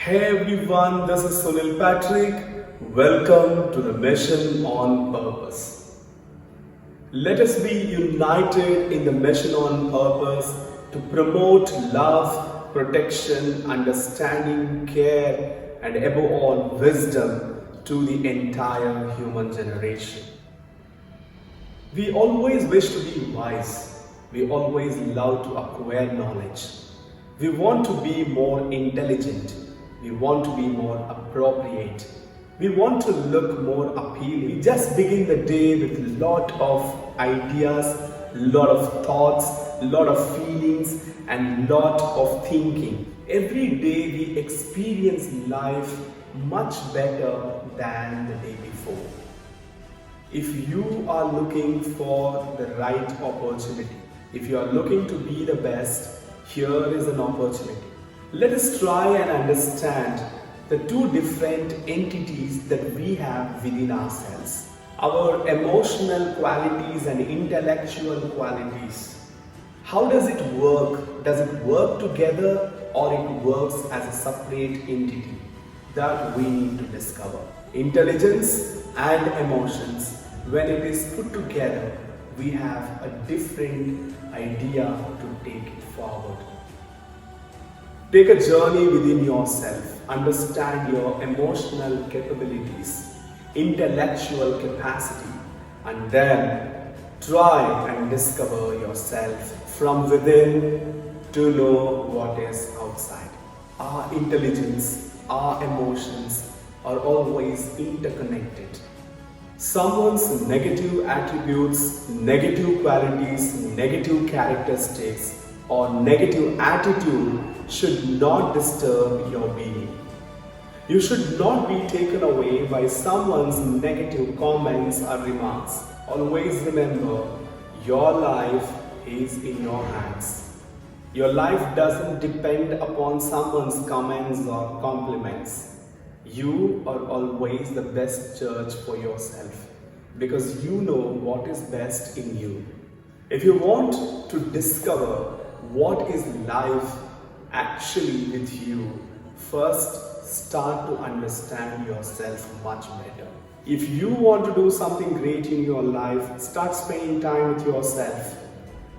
Hey everyone, this is Sunil Patrick. Welcome to the Mission on Purpose. Let us be united in the mission on purpose to promote love, protection, understanding, care, and above all, wisdom to the entire human generation. We always wish to be wise. We always love to acquire knowledge. We want to be more intelligent. We want to be more appropriate. We want to look more appealing. We just begin the day with a lot of ideas, lot of thoughts, lot of feelings, and lot of thinking. Every day we experience life much better than the day before. If you are looking for the right opportunity, if you are looking to be the best, here is an opportunity. Let us try and understand the two different entities that we have within ourselves. Our emotional qualities and intellectual qualities. How does it work? Does it work together or it works as a separate entity? That we need to discover. Intelligence and emotions, when it is put together, we have a different idea to take it forward. Take a journey within yourself, understand your emotional capabilities, intellectual capacity, and then try and discover yourself from within to know what is outside. Our intelligence, our emotions are always interconnected. Someone's negative attributes, negative qualities, negative characteristics, or negative attitude should not disturb your being. You should not be taken away by someone's negative comments or remarks. Always remember, your life is in your hands. Your life doesn't depend upon someone's comments or compliments. You are always the best judge for yourself because you know what is best in you. If you want to discover what is life actually with you, first start to understand yourself much better. If you want to do something great in your life, start spending time with yourself.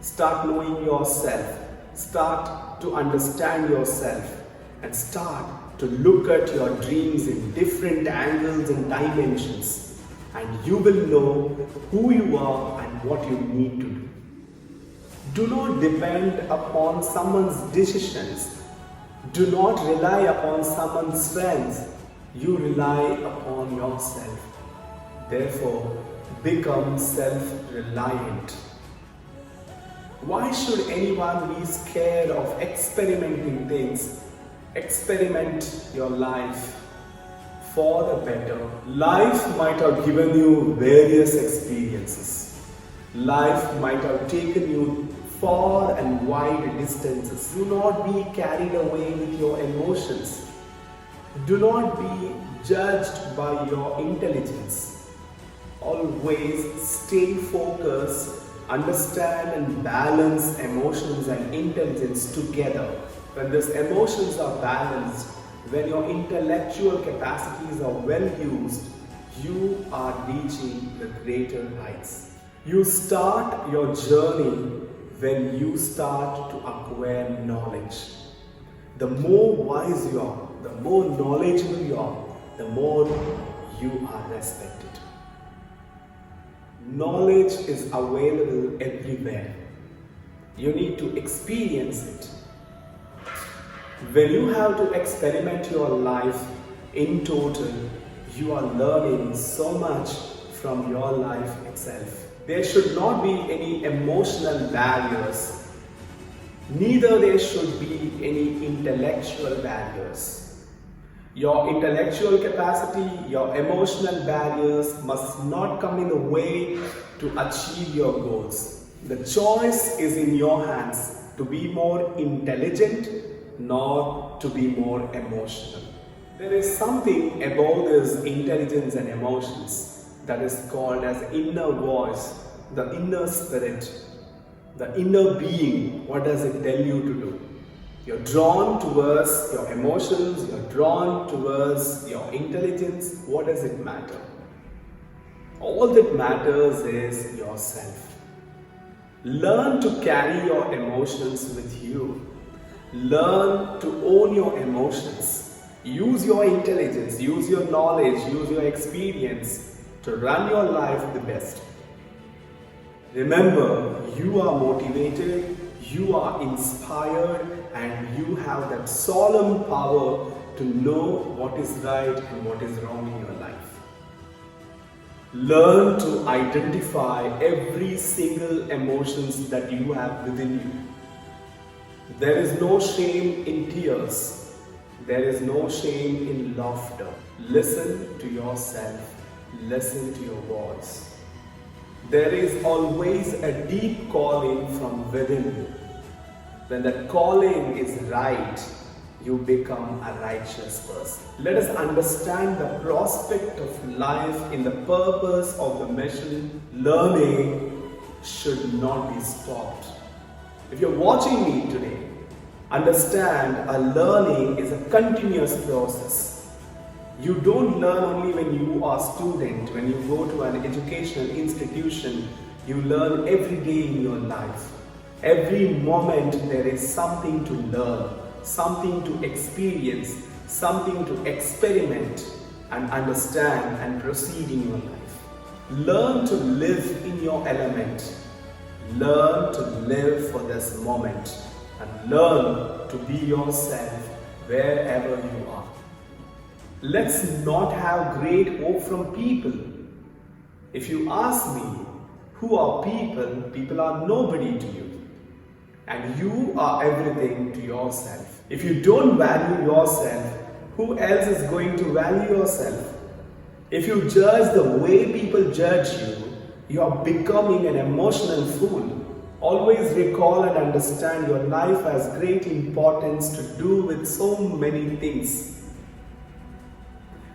Start knowing yourself. Start to understand yourself and start to look at your dreams in different angles and dimensions, and you will know who you are and what you need to do. Do not depend upon someone's decisions. Do not rely upon someone's strengths. You rely upon yourself. Therefore, become self-reliant. Why should anyone be scared of experimenting things? Experiment your life for the better. Life might have given you various experiences. Life might have taken you far and wide distances. Do not be carried away with your emotions. Do not be judged by your intelligence. Always stay focused, understand and balance emotions and intelligence together. When these emotions are balanced, when your intellectual capacities are well used, you are reaching the greater heights. You start your journey when you start to acquire knowledge. The more wise you are, the more knowledgeable you are, the more you are respected. Knowledge is available everywhere. You need to experience it. When you have to experiment your life in total, you are learning so much from your life itself. There should not be any emotional barriers. Neither there should be any intellectual barriers. Your intellectual capacity, your emotional barriers must not come in the way to achieve your goals. The choice is in your hands to be more intelligent, nor to be more emotional. There is something above this intelligence and emotions that is called as inner voice, the inner spirit, the inner being. What does it tell you to do? You're drawn towards your emotions, you're drawn towards your intelligence. What does it matter? All that matters is yourself. Learn to carry your emotions with you. Learn to own your emotions. Use your intelligence, use your knowledge, use your experience to run your life the best. Remember, you are motivated, you are inspired, and you have that solemn power to know what is right and what is wrong in your life. Learn to identify every single emotions that you have within you. There is no shame in tears. There is no shame in laughter. Listen to yourself. Listen to your voice. There is always a deep calling from within you. When that calling is right, you become a righteous person. Let us understand the prospect of life in the purpose of the mission. Learning should not be stopped. If you're watching me today, understand a learning is a continuous process. You don't learn only when you are a student, when you go to an educational institution. You learn every day in your life. Every moment there is something to learn, something to experience, something to experiment and understand and proceed in your life. Learn to live in your element. Learn to live for this moment and learn to be yourself wherever you are. Let's not have great hope from people. If you ask me, who are people? People are nobody to you. And you are everything to yourself. If you don't value yourself, who else is going to value yourself? If you judge the way people judge you, you are becoming an emotional fool. Always recall and understand your life has great importance to do with so many things.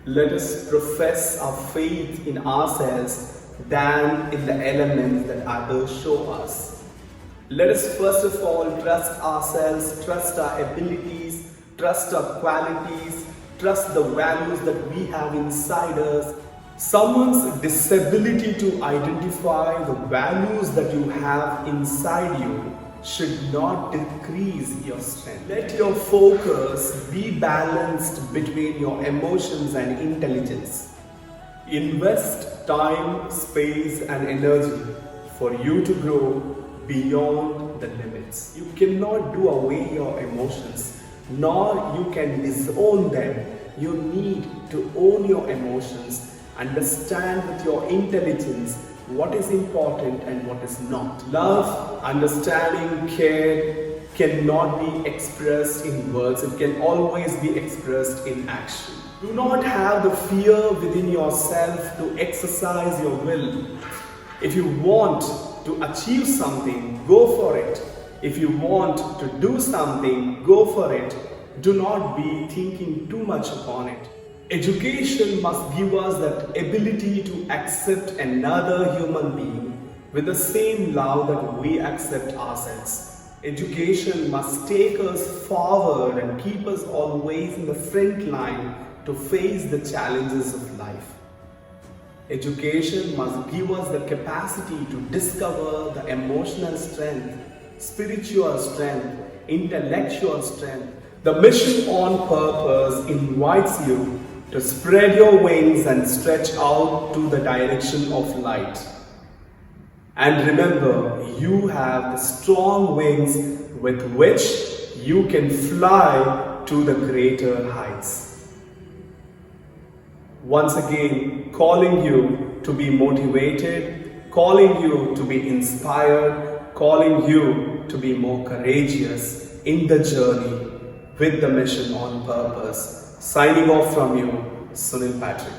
Let us profess our faith in ourselves than in the elements that others show us. Let us first of all trust ourselves, trust our abilities, trust our qualities, trust the values that we have inside us. Someone's disability to identify the values that you have inside you should not decrease your strength. Let your focus be balanced between your emotions and intelligence. Invest time, space, and energy for you to grow beyond the limits. You cannot do away your emotions, nor you can disown them. You need to own your emotions, understand with your intelligence what is important and what is not. Love, understanding, care cannot be expressed in words. It can always be expressed in action. Do not have the fear within yourself to exercise your will. If you want to achieve something, go for it. If you want to do something, go for it. Do not be thinking too much upon it. Education must give us that ability to accept another human being with the same love that we accept ourselves. Education must take us forward and keep us always in the front line to face the challenges of life. Education must give us the capacity to discover the emotional strength, spiritual strength, intellectual strength. The mission on purpose invites you to spread your wings and stretch out to the direction of light. And remember, you have the strong wings with which you can fly to the greater heights. Once again, calling you to be motivated, calling you to be inspired, calling you to be more courageous in the journey with the mission on purpose. Signing off from you, Sunil Patrick.